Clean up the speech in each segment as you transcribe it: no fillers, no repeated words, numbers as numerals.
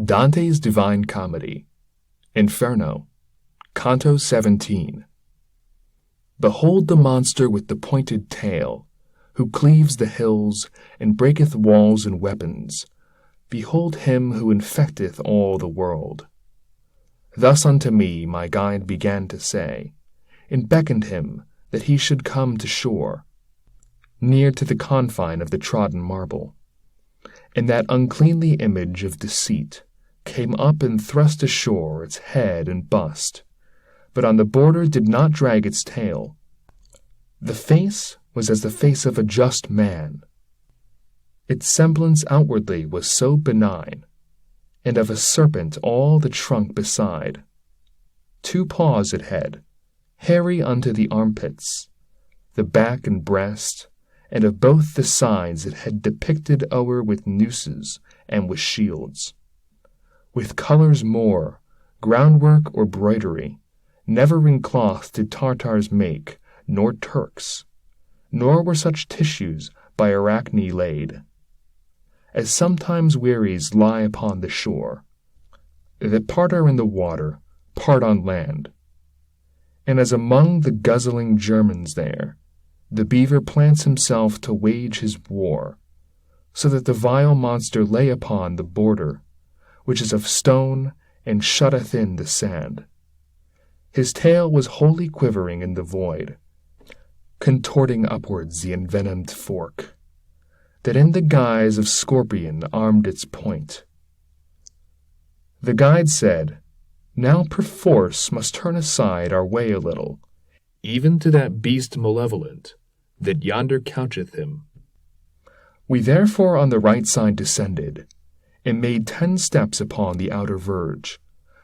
Dante's Divine Comedy, Inferno, Canto 17. Behold the monster with the pointed tail, who cleaves the hills, and breaketh walls and weapons. Behold him who infecteth all the world. Thus unto me my guide began to say, and beckoned him that he should come to shore, near to the confine of the trodden marble. And that uncleanly image of deceit came up and thrust ashore its head and bust, but on the border did not drag its tail. The face was as the face of a just man. Its semblance outwardly was so benign, and of a serpent all the trunk beside. 2 paws it had, hairy unto the armpits, the back and breast, and of both the sides it had depicted o'er with nooses and with shields. With colours more, groundwork or broidery, never in cloth did Tartars make, nor Turks, nor were such tissues by Arachne laid. As sometimes wherries lie upon the shore, that part are in the water, part on land. And as among the guzzling Germans there, the beaver plants himself to wage his war, so that the vile monster lay upon the border, which is of stone, and shutteth in the sand. His tail was wholly quivering in the void, contorting upwards the envenomed fork, that in the guise of scorpion armed its point. The guide said, Now perforce must turn aside our way a little, even to that beast malevolent, that yonder coucheth him. We therefore on the right side descended, and made 10 steps upon the outer verge,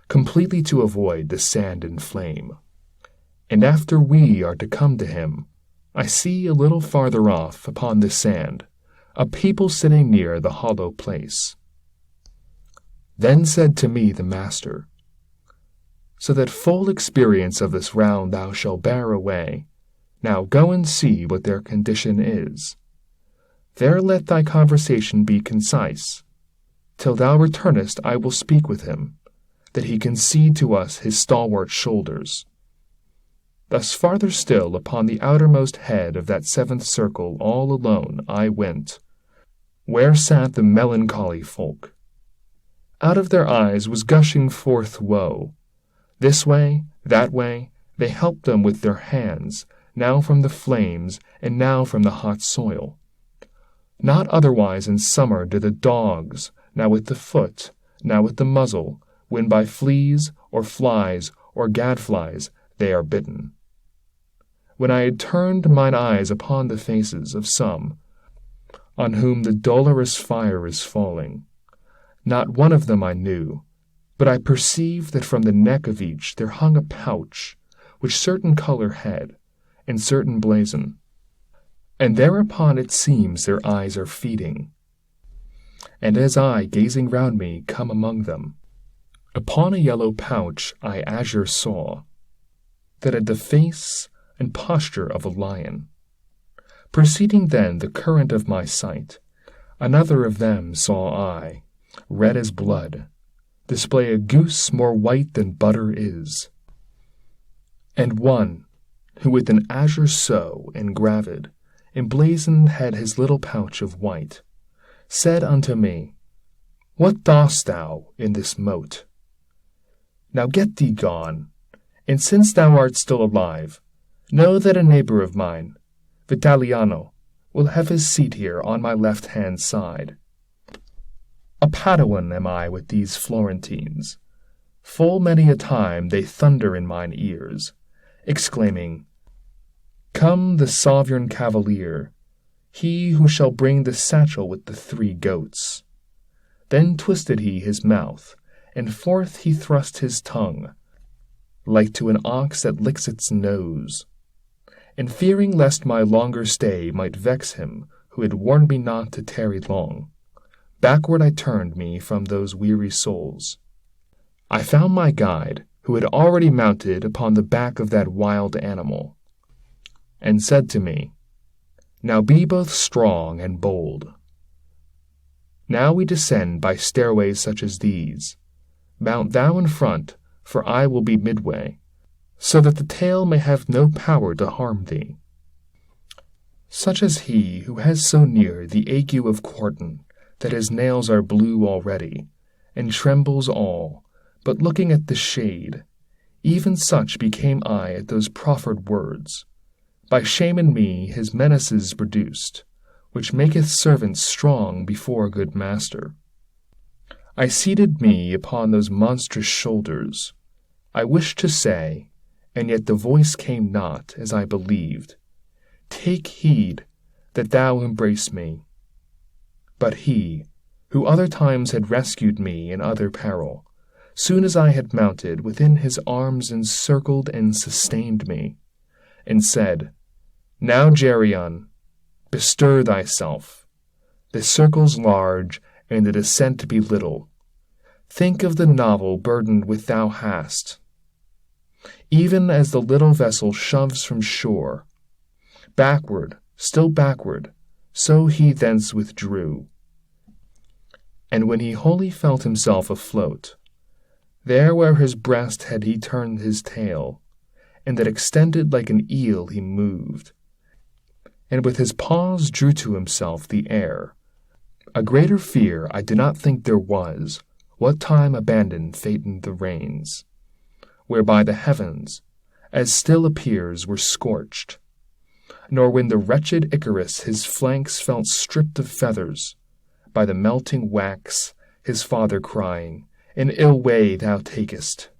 completely to avoid the sand and flame. And after we are to come to him, I see a little farther off upon the sand a people sitting near the hollow place. Then said to me the master, So that full experience of this round thou shalt bear away, now go and see what their condition is. There let thy conversation be concise. Till thou returnest I will speak with him, that he concede to us his stalwart shoulders. Thus farther still upon the outermost head of that 7th circle all alone I went, where sat the melancholy folk. Out of their eyes was gushing forth woe. This way, that way, they helped them with their hands, now from the flames, and now from the hot soil. Not otherwise in summer do the dogs, now with the foot, now with the muzzle, when by fleas, or flies, or gadflies, they are bitten. When I had turned mine eyes upon the faces of some, on whom the dolorous fire is falling, not one of them I knew, but I perceived that from the neck of each there hung a pouch, which certain colour had, and certain blazon, and thereupon it seems their eyes are feeding. And as I, gazing round me, come among them, upon a yellow pouch I azure saw, that had the face and posture of a lion. Proceeding then the current of my sight, another of them saw I, red as blood, display a goose more white than butter is. And one, who with an azure so engravid, emblazoned had his little pouch of white, said unto me, What dost thou in this moat? Now get thee gone, and since thou art still alive, know that a neighbour of mine, Vitaliano, will have his seat here on my left-hand side. A Paduan am I with these Florentines. Full many a time they thunder in mine ears, exclaiming, Come the sovereign cavalier, he who shall bring the satchel with the 3 goats. Then twisted he his mouth, and forth he thrust his tongue, like to an ox that licks its nose. And fearing lest my longer stay might vex him who had warned me not to tarry long, backward I turned me from those weary souls. I found my guide, who had already mounted upon the back of that wild animal, and said to me, Now be both strong and bold. Now we descend by stairways such as these. Mount thou in front, for I will be midway, so that the tail may have no power to harm thee. Such as he who has so near the ague of quartan, that his nails are blue already, and trembles all, but looking at the shade, even such became I at those proffered words. By shame in me his menaces produced, which maketh servants strong before a good master. I seated me upon those monstrous shoulders. I wished to say, and yet the voice came not, as I believed, Take heed that thou embrace me. But he, who other times had rescued me in other peril, soon as I had mounted, within his arms encircled and sustained me, and said, Now, Geryon, bestir thyself. The circle's large, and the descent be little. Think of the novel burdened with thou hast. Even as the little vessel shoves from shore, backward, still backward, so he thence withdrew. And when he wholly felt himself afloat, there where his breast had he turned his tail, and that extended like an eel he moved, and with his paws drew to himself the air. A greater fear I did not think there was, what time abandoned Phaeton the reins, whereby the heavens, as still appears, were scorched, nor when the wretched Icarus his flanks felt stripped of feathers, by the melting wax, his father crying, An ill way thou takest.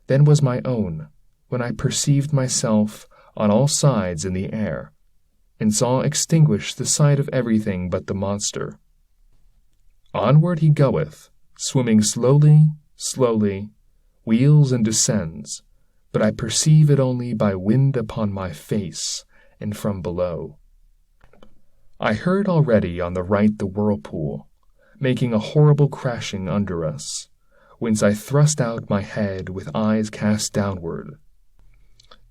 Then was my own, when I perceived myself on all sides in the air, and saw extinguish the sight of everything but the monster. Onward he goeth, swimming slowly, slowly, wheels and descends, but I perceive it only by wind upon my face, and from below. I heard already on the right the whirlpool, making a horrible crashing under us, whence I thrust out my head with eyes cast downward.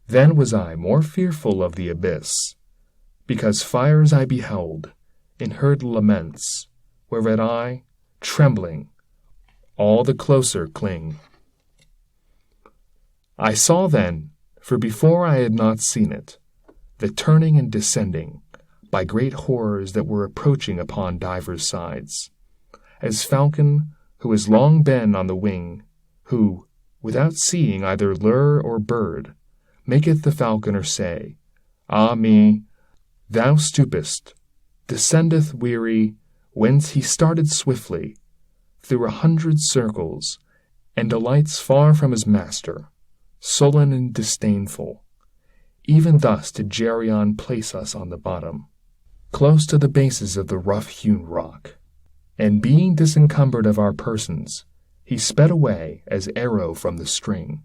Then was I more fearful of the abyss, because fires I beheld, and heard laments, whereat I, trembling, all the closer cling. I saw then, for before I had not seen it, the turning and descending, by great horrors that were approaching upon divers sides, as falcon, who has long been on the wing, who, without seeing either lure or bird, maketh the falconer say, Ah me, thou stoopest, descendeth weary, whence he started swiftly, through 100 circles, and alights far from his master, sullen and disdainful. Even thus did Geryon place us on the bottom, close to the bases of the rough-hewn rock, and being disencumbered of our persons, he sped away as arrow from the string.